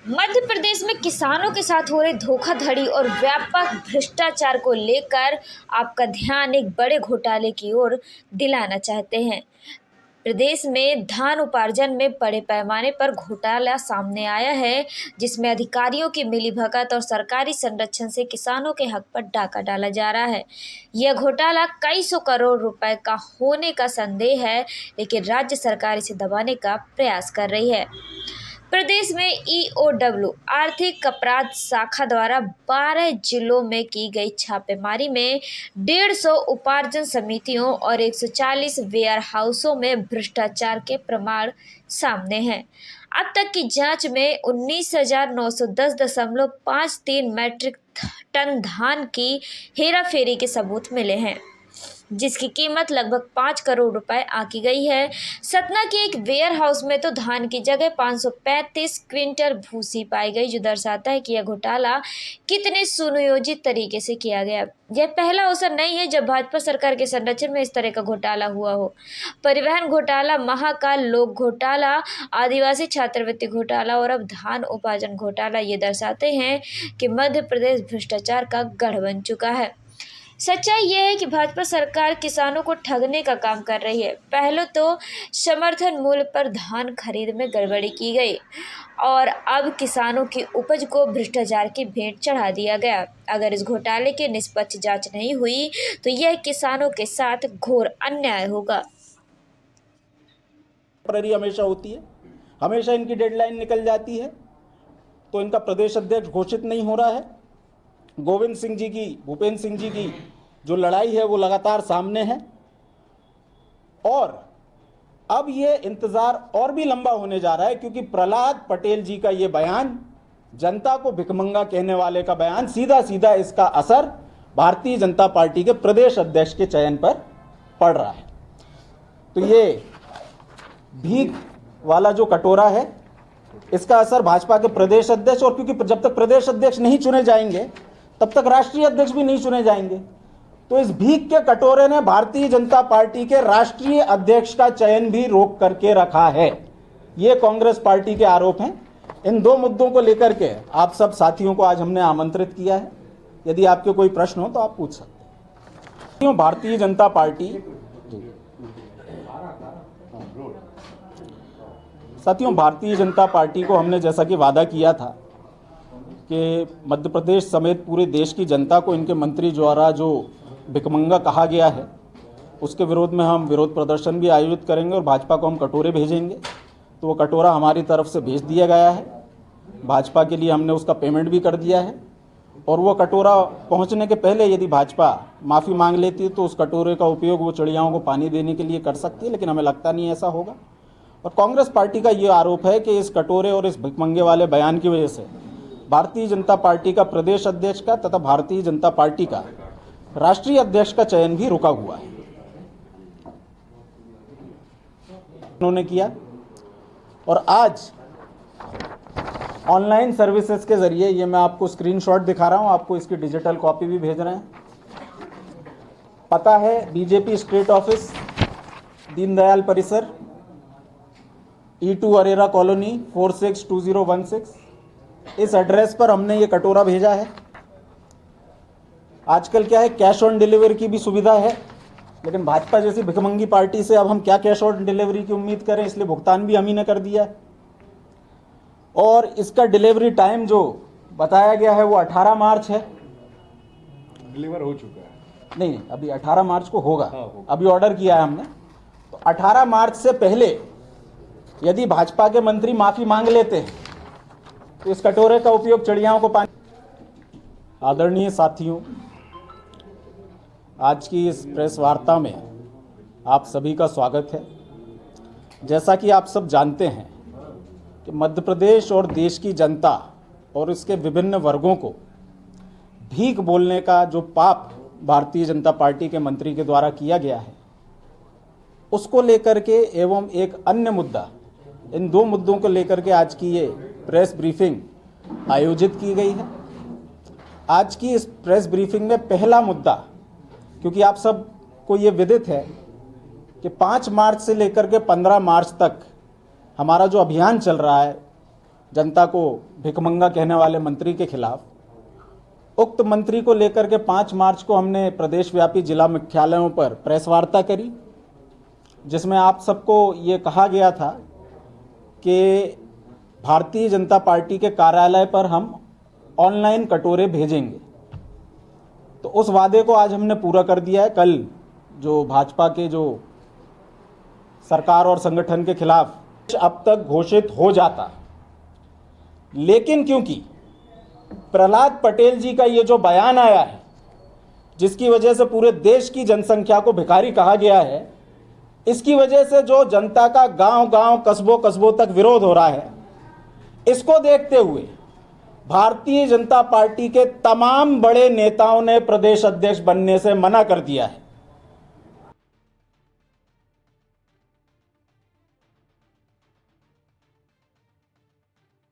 मध्य प्रदेश में किसानों के साथ हो रही धोखाधड़ी और व्यापक भ्रष्टाचार को लेकर आपका ध्यान एक बड़े घोटाले की ओर दिलाना चाहते हैं। प्रदेश में धान उपार्जन में बड़े पैमाने पर घोटाला सामने आया है, जिसमें अधिकारियों की मिलीभगत और सरकारी संरक्षण से किसानों के हक पर डाका डाला जा रहा है। यह घोटाला कई सौ करोड़ रुपए का होने का संदेह है, लेकिन राज्य सरकार इसे दबाने का प्रयास कर रही है। प्रदेश में ईओडब्ल्यू आर्थिक अपराध शाखा द्वारा 12 जिलों में की गई छापेमारी में 150 उपार्जन समितियों और 140 वेयर हाउसों में भ्रष्टाचार के प्रमाण सामने हैं। अब तक की जांच में 19,910.53 मैट्रिक टन धान की हेराफेरी के सबूत मिले हैं, जिसकी कीमत लगभग 5 करोड़ रुपए आंकी गई है। सतना के एक वेयर हाउस में तो धान की जगह 535 क्विंटल भूसी पाई गई, जो दर्शाता है कि यह घोटाला कितने सुनियोजित तरीके से किया गया। यह पहला अवसर नहीं है जब भाजपा सरकार के संरक्षण में इस तरह का घोटाला हुआ हो। परिवहन घोटाला, महाकाल लोक घोटाला, आदिवासी छात्रवृत्ति घोटाला और अब धान उपार्जन घोटाला ये दर्शाते हैं कि मध्य प्रदेश भ्रष्टाचार का गढ़ बन चुका है। सच्चाई यह है कि भाजपा सरकार किसानों को ठगने का काम कर रही है। पहले तो समर्थन मूल्य पर धान खरीद में गड़बड़ी की गई और अब किसानों की उपज को भ्रष्टाचार की भेंट चढ़ा दिया गया। अगर इस घोटाले की निष्पक्ष जांच नहीं हुई तो यह किसानों के साथ घोर अन्याय होगा। हमेशा होती है, हमेशा इनकी डेडलाइन निकल जाती है, तो इनका प्रदेश अध्यक्ष घोषित नहीं हो रहा है। गोविंद सिंह जी की, भूपेंद्र सिंह जी की जो लड़ाई है वो लगातार सामने है और अब ये इंतजार और भी लंबा होने जा रहा है, क्योंकि प्रहलाद पटेल जी का ये बयान, जनता को भिखमंगा कहने वाले का बयान, सीधा सीधा इसका असर भारतीय जनता पार्टी के प्रदेश अध्यक्ष के चयन पर पड़ रहा है। तो ये भीख वाला जो कटोरा है, इसका असर भाजपा के प्रदेश अध्यक्ष, और क्योंकि जब तक प्रदेश अध्यक्ष नहीं चुने जाएंगे तब तक राष्ट्रीय अध्यक्ष भी नहीं चुने जाएंगे, तो इस भीख के कटोरे ने भारतीय जनता पार्टी के राष्ट्रीय अध्यक्ष का चयन भी रोक करके रखा है। ये कांग्रेस पार्टी के आरोप हैं। इन दो मुद्दों को लेकर के आप सब साथियों को आज हमने आमंत्रित किया है। यदि आपके कोई प्रश्न हो तो आप पूछ सकते हैं। भारतीय जनता पार्टी साथियों, भारतीय जनता पार्टी को हमने जैसा कि वादा किया था कि मध्य प्रदेश समेत पूरे देश की जनता को इनके मंत्री द्वारा जो भिखमंगा कहा गया है, उसके विरोध में हम विरोध प्रदर्शन भी आयोजित करेंगे और भाजपा को हम कटोरे भेजेंगे। तो वो कटोरा हमारी तरफ से भेज दिया गया है। भाजपा के लिए हमने उसका पेमेंट भी कर दिया है और वो कटोरा पहुंचने के पहले यदि भाजपा माफ़ी मांग लेती है तो उस कटोरे का उपयोग वो चिड़ियाओं को पानी देने के लिए कर सकती है, लेकिन हमें लगता नहीं ऐसा होगा। और कांग्रेस पार्टी का ये आरोप है कि इस कटोरे और इस भिखमंगे वाले बयान की वजह से भारतीय जनता पार्टी का प्रदेश अध्यक्ष का तथा भारतीय जनता पार्टी का राष्ट्रीय अध्यक्ष का चयन भी रुका हुआ है। उन्होंने किया और आज ऑनलाइन सर्विसेज के जरिए, ये मैं आपको स्क्रीनशॉट दिखा रहा हूं, आपको इसकी डिजिटल कॉपी भी भेज रहे हैं। पता है बीजेपी स्टेट ऑफिस, दीनदयाल परिसर, E2 अरेरा कॉलोनी 462016। इस एड्रेस पर हमने ये कटोरा भेजा है। आजकल क्या है, कैश ऑन डिलीवरी की भी सुविधा है, लेकिन भाजपा जैसी भिखमंगी पार्टी से अब हम क्या कैश ऑन डिलीवरी की उम्मीद करें, इसलिए भुगतान भी हम ही ने कर दिया है। और इसका डिलीवरी टाइम जो बताया गया है वो 18 मार्च है। डिलीवर हो चुका है? नहीं, अभी 18 मार्च को होगा। होगा। अभी ऑर्डर किया है हमने। तो 18 मार्च से पहले यदि भाजपा के मंत्री माफी मांग लेते हैं तो इस कटोरे का उपयोग चिड़ियाओं को पानी। आदरणीय साथियों, आज की इस प्रेस वार्ता में आप सभी का स्वागत है। जैसा कि आप सब जानते हैं कि मध्य प्रदेश और देश की जनता और इसके विभिन्न वर्गों को भीख बोलने का जो पाप भारतीय जनता पार्टी के मंत्री के द्वारा किया गया है, उसको लेकर के एवं एक अन्य मुद्दा, इन दो मुद्दों को लेकर के आज की ये प्रेस ब्रीफिंग आयोजित की गई है। आज की इस प्रेस ब्रीफिंग में पहला मुद्दा, क्योंकि आप सब को ये विदित है कि 5 मार्च से लेकर के 15 मार्च तक हमारा जो अभियान चल रहा है जनता को भिखमंगा कहने वाले मंत्री के खिलाफ। उक्त मंत्री को लेकर के 5 मार्च को हमने प्रदेशव्यापी जिला मुख्यालयों पर प्रेस वार्ता करी, जिसमें आप सबको ये कहा गया था कि भारतीय जनता पार्टी के कार्यालय पर हम ऑनलाइन कटोरे भेजेंगे। तो उस वादे को आज हमने पूरा कर दिया है। कल जो भाजपा के जो सरकार और संगठन के खिलाफ अब तक घोषित हो जाता, लेकिन क्योंकि प्रहलाद पटेल जी का ये जो बयान आया है, जिसकी वजह से पूरे देश की जनसंख्या को भिखारी कहा गया है, इसकी वजह से जो जनता का गांव-गांव, कस्बों तक विरोध हो रहा है, इसको देखते हुए भारतीय जनता पार्टी के तमाम बड़े नेताओं ने प्रदेश अध्यक्ष बनने से मना कर दिया है।